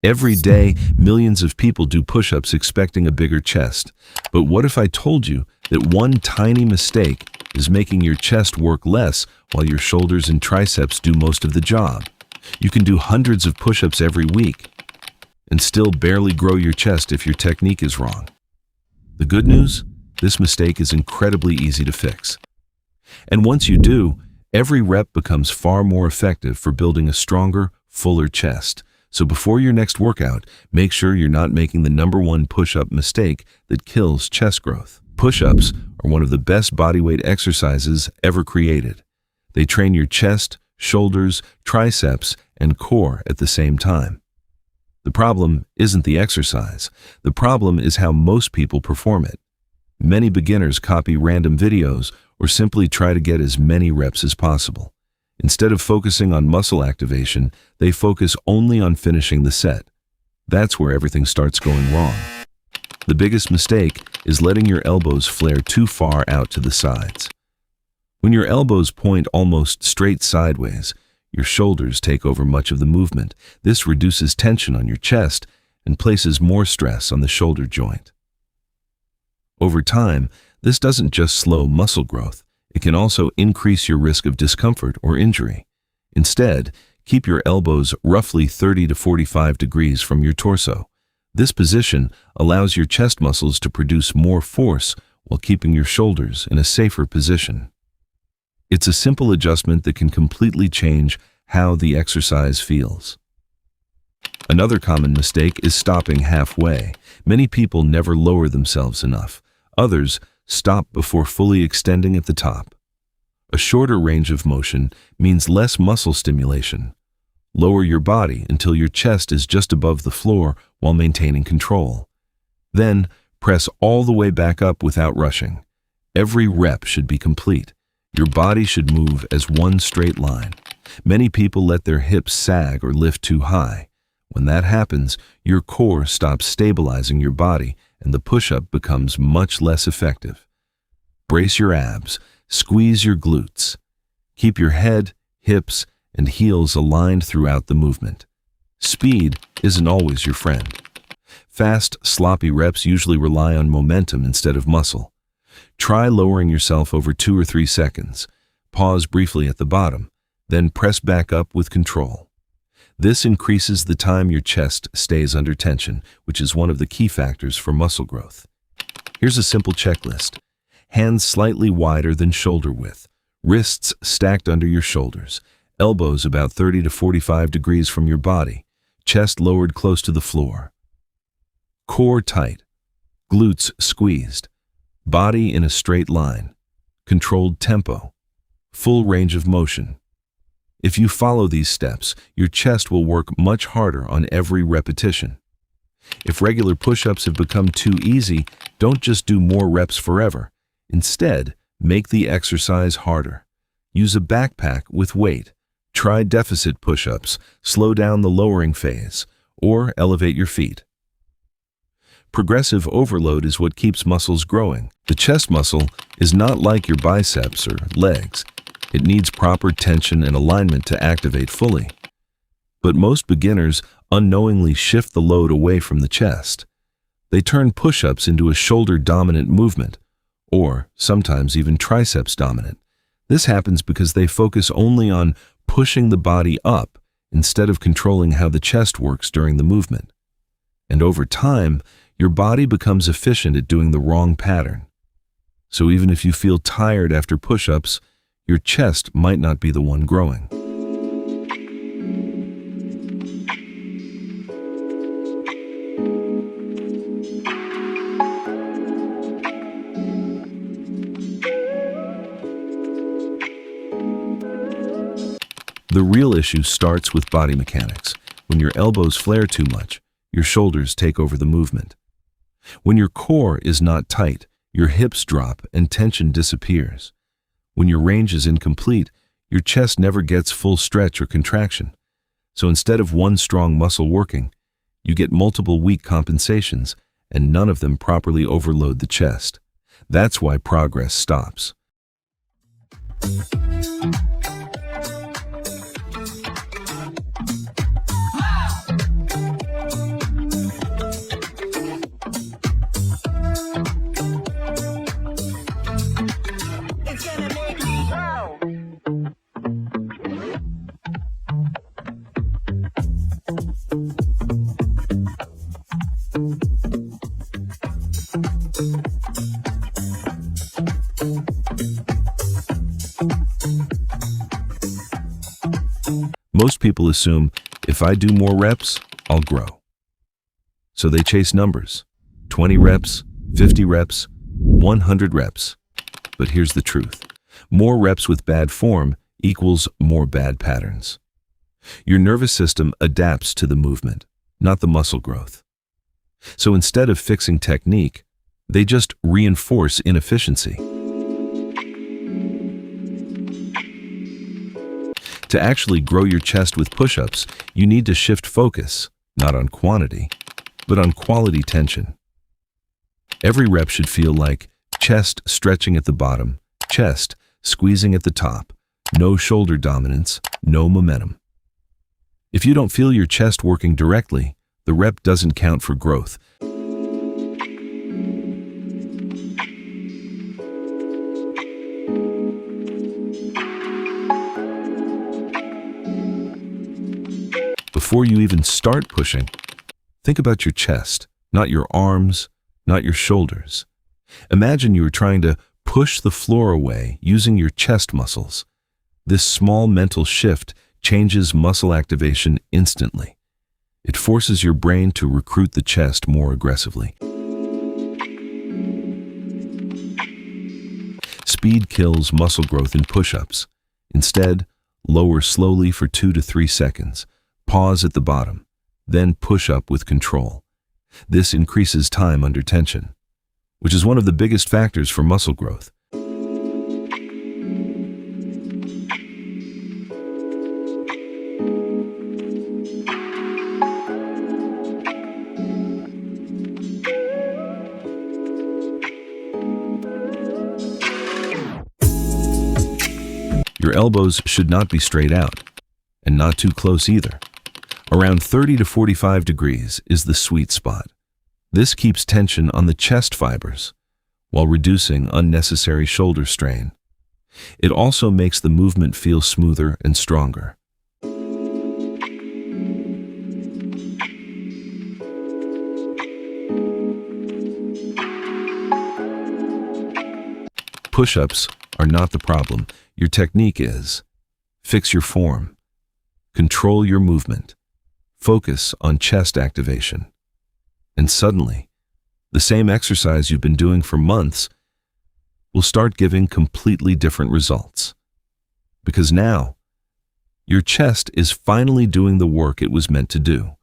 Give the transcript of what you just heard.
Every day, millions of people do push-ups expecting a bigger chest. But what if I told you that one tiny mistake is making your chest work less while your shoulders and triceps do most of the job? You can do hundreds of push-ups every week and still barely grow your chest if your technique is wrong. The good news? This mistake is incredibly easy to fix. And once you do, every rep becomes far more effective for building a stronger, fuller chest. So before your next workout, make sure you're not making the #1 push-up mistake that kills chest growth. Push-ups are one of the best bodyweight exercises ever created. They train your chest, shoulders, triceps, and core at the same time. The problem isn't the exercise. The problem is how most people perform it. Many beginners copy random videos or simply try to get as many reps as possible. Instead of focusing on muscle activation, they focus only on finishing the set. That's where everything starts going wrong. The biggest mistake is letting your elbows flare too far out to the sides. When your elbows point almost straight sideways, your shoulders take over much of the movement. This reduces tension on your chest and places more stress on the shoulder joint. Over time, this doesn't just slow muscle growth, it can also increase your risk of discomfort or injury. Instead, keep your elbows roughly 30 to 45 degrees from your torso. This position allows your chest muscles to produce more force while keeping your shoulders in a safer position. It's a simple adjustment that can completely change how the exercise feels. Another common mistake is stopping halfway. Many people never lower themselves enough. Others stop before fully extending at the top. A shorter range of motion means less muscle stimulation. Lower your body until your chest is just above the floor while maintaining control. Then, press all the way back up without rushing. Every rep should be complete. Your body should move as one straight line. Many people let their hips sag or lift too high. When that happens, your core stops stabilizing your body and the push-up becomes much less effective. Brace your abs, squeeze your glutes. Keep your head, hips, and heels aligned throughout the movement. Speed isn't always your friend. Fast, sloppy reps usually rely on momentum instead of muscle. Try lowering yourself over 2 or 3 seconds. Pause briefly at the bottom, then press back up with control. This increases the time your chest stays under tension, which is one of the key factors for muscle growth. Here's a simple checklist. Hands slightly wider than shoulder width. Wrists stacked under your shoulders. Elbows about 30 to 45 degrees from your body. Chest lowered close to the floor. Core tight. Glutes squeezed. Body in a straight line. Controlled tempo. Full range of motion. If you follow these steps, your chest will work much harder on every repetition. If regular push-ups have become too easy, don't just do more reps forever. Instead, make the exercise harder. Use a backpack with weight. Try deficit push-ups, slow down the lowering phase, or elevate your feet. Progressive overload is what keeps muscles growing. The chest muscle is not like your biceps or legs. It needs proper tension and alignment to activate fully. But most beginners unknowingly shift the load away from the chest. They turn push-ups into a shoulder-dominant movement, or sometimes even triceps-dominant. This happens because they focus only on pushing the body up instead of controlling how the chest works during the movement. And over time, your body becomes efficient at doing the wrong pattern. So even if you feel tired after push-ups, your chest might not be the one growing. The real issue starts with body mechanics. When your elbows flare too much, your shoulders take over the movement. When your core is not tight, your hips drop and tension disappears. When your range is incomplete, your chest never gets full stretch or contraction. So instead of one strong muscle working, you get multiple weak compensations, and none of them properly overload the chest. That's why progress stops. Most people assume if I do more reps, I'll grow. So they chase numbers: 20 reps, 50 reps, 100 reps. But here's the truth. More reps with bad form equals more bad patterns. Your nervous system adapts to the movement, not the muscle growth. So instead of fixing technique, they just reinforce inefficiency. To actually grow your chest with push-ups, you need to shift focus, not on quantity, but on quality tension. Every rep should feel like chest stretching at the bottom, chest squeezing at the top, no shoulder dominance, no momentum. If you don't feel your chest working directly, the rep doesn't count for growth. Before you even start pushing, think about your chest, not your arms, not your shoulders. Imagine you are trying to push the floor away using your chest muscles. This small mental shift changes muscle activation instantly. It forces your brain to recruit the chest more aggressively. Speed kills muscle growth in push-ups. Instead, lower slowly for 2 to 3 seconds. Pause at the bottom, then push up with control. This increases time under tension, which is one of the biggest factors for muscle growth. Your elbows should not be straight out, and not too close either. Around 30 to 45 degrees is the sweet spot. This keeps tension on the chest fibers while reducing unnecessary shoulder strain. It also makes the movement feel smoother and stronger. Push-ups are not the problem. Your technique is. Fix your form. Control your movement. Focus on chest activation. And suddenly, the same exercise you've been doing for months will start giving completely different results. Because now, your chest is finally doing the work it was meant to do.